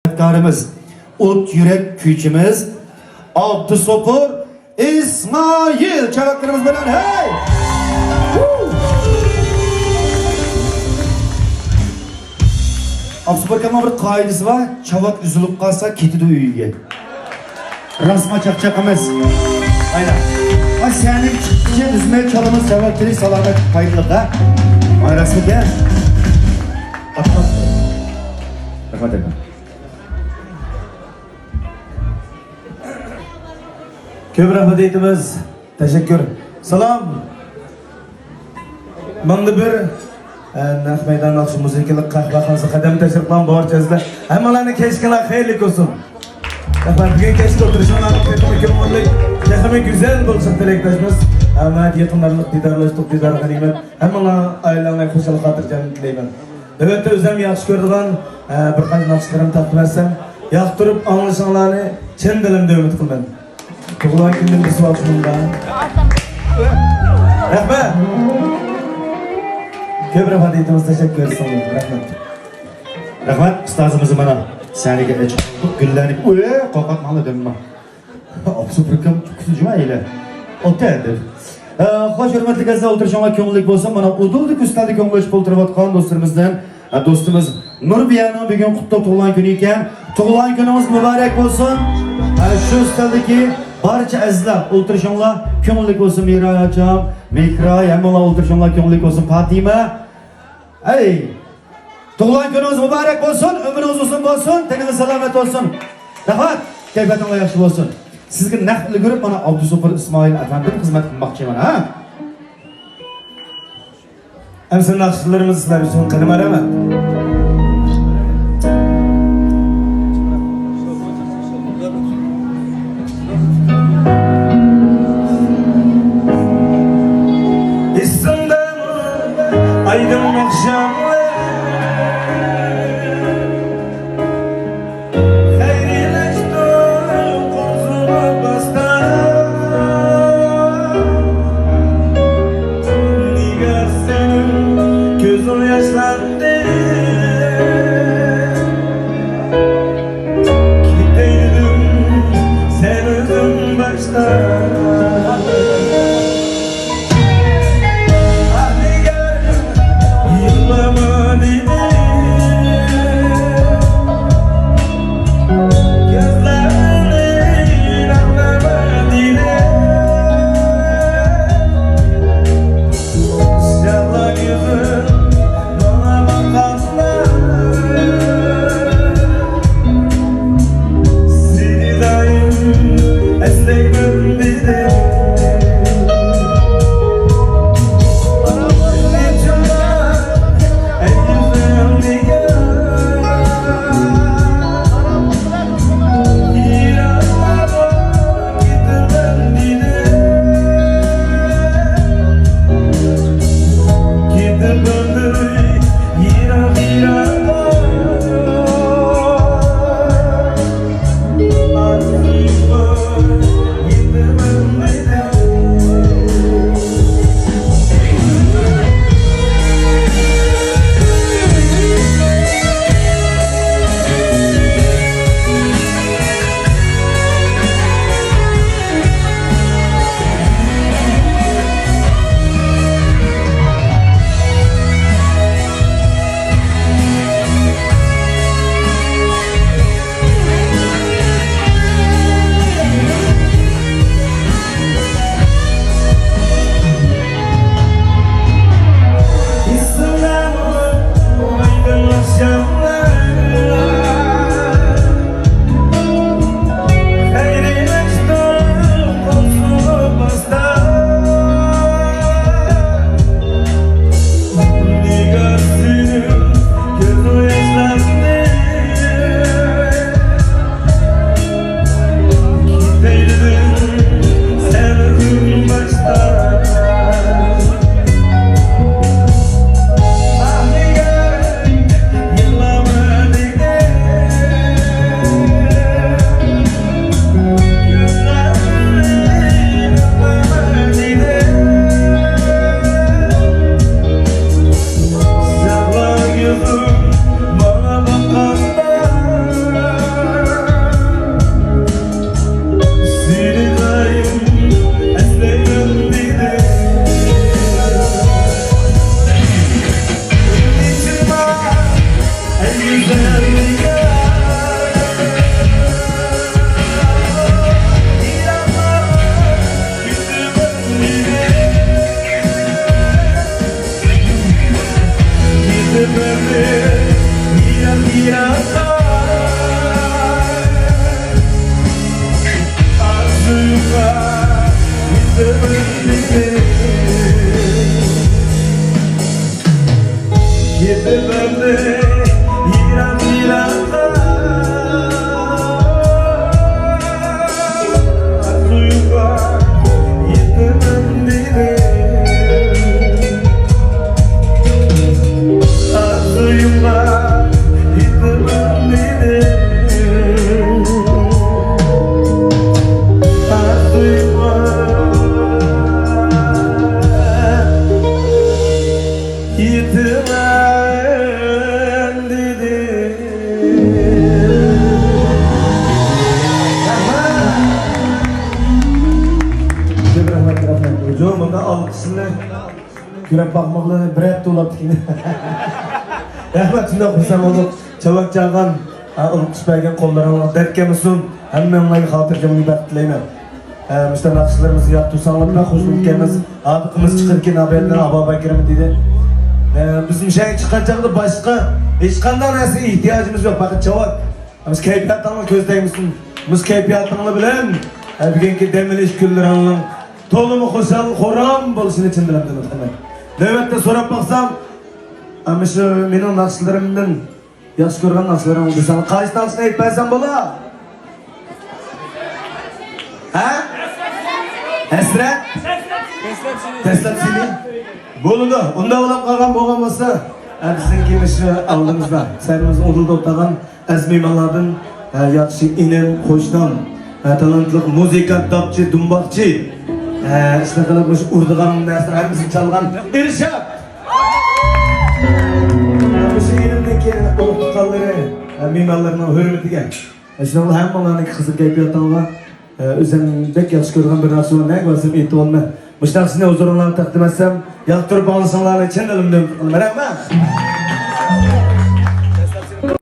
Sanatkarımız, ut yürek küçümüz, Abdüsopur İsmail. Çavaklarımız bilen hey! Abdüsopur kama bir kaidesi var, çavak üzülüp kalsa ketidi uyuya. Rasma çakçakamız. Aynen. Ay senin çıktıca üzmeye çalımız çavakları salamet kayıtlık ha. Ay rasmi gel. Atlat. Rahmet edin. Köp rahmet eytimiz. Teşekkür. Salam. Manda bir Naq meydan akşı müzikalik kahvaxonasi qadam tashriflan barchangizlar. Hammalarni kechkilar xayrli olsun. Bugun kechki o'tirishimiz texmi güzel bo'lsin tilakdoshimiz. Hamma yaqinlarni didorlashdik, didor g'animat. Hammalar oilalarga xushalik xotirjamlik tilayman. Evet, o'zim yaxshi ko'radigan bir qancha naqshlarimni taqdim etsam, yoqtirib anglashinglarni chin dilimda umid qilaman. Tug'ilgan kunimda savol qilinglar. Rahmat. Köp rahmet eytimiz, teşekkür ederim. Rahmet. Rahmat, ustazımızı bana saniga çıktık, güllenip, qoqat malı dönme. Abdüsopurkam kutucuma eyle. Otta edip. Hoş hürmetli gazete oturuşama kömürlük bolsa, bana uduldik ustalık kömürlük boltırıvatkan dostlarımızdan, dostumuz Nurbiyan'ın bir gün kutlu tuğulan günü iken, tuğulan günümüz mübarek olsun. Şu ustalıki barcha azizlar oturuşamla kömürlük olsun Miray hocam, Mikra, Yamala oturuşamla kömürlük olsun Fatima. Hey! Tuğulan gününüz mübarek olsun, ömrünüz uzun olsun, teniniz selamet olsun. Rahat, keyfiyatınla yaxshi olsun. Sizga naqdli görüp bana Abdüsopur İsmail efendim hizmet qilmoqchiman, ha? Hamsa naqshlarimiz sizlar uchun qilma rahmat. Aydın akşamlar hayrileşti kozuma bastan Nigar senin gözün yaşlandı Görüp bakmakla bir hep dolap dikine. Rahmet şunda kursan olup, çabuk çalgan, ılıkış belgen kollarına dertke misin? Hemen onları hatırcamını bekleyin. Müşten akışlarımızı yaptırsanlar da hoşnut gelmez. Adıkımız çıkırken haberden Aba Bekir'imi dedi. Bizim şey çıkacaklı başka hiç kandan nesi ihtiyacımız yok. Bakın çabuk. Biz keyfiyatlarını közleymişsin. Biz keyfiyatlarını bilen. Bugünkü demeliş külleranın tolumu koşal koram buluşun için bilen demek. Növbette sorup baksam ama şu benim nakşılarımdan yaş görgen nakşılarım oldu. Sana kaç nakşını etmezsen bola? Ha? Esret? Teslim seni? Boludu. Onda olan kalkan boğamasa sizin gibi aldığınızda senimiz odulda otagan ezmimalardan yakışı inen, hoştan talantlı muzika, tapçı, dumbakçı işte kalmış urdugan dersin hepsini çalgan irşat bu şehrindeki ortakalları mimarlarının hürmetine işte bu hem onların kızı keyfiyatlarına üzerindeki yakış görülen bir nasyonu ne görsem eti olma müştaksine huzurunlarını takdim etsem yaktırıp alışanlarla için elimden merhaba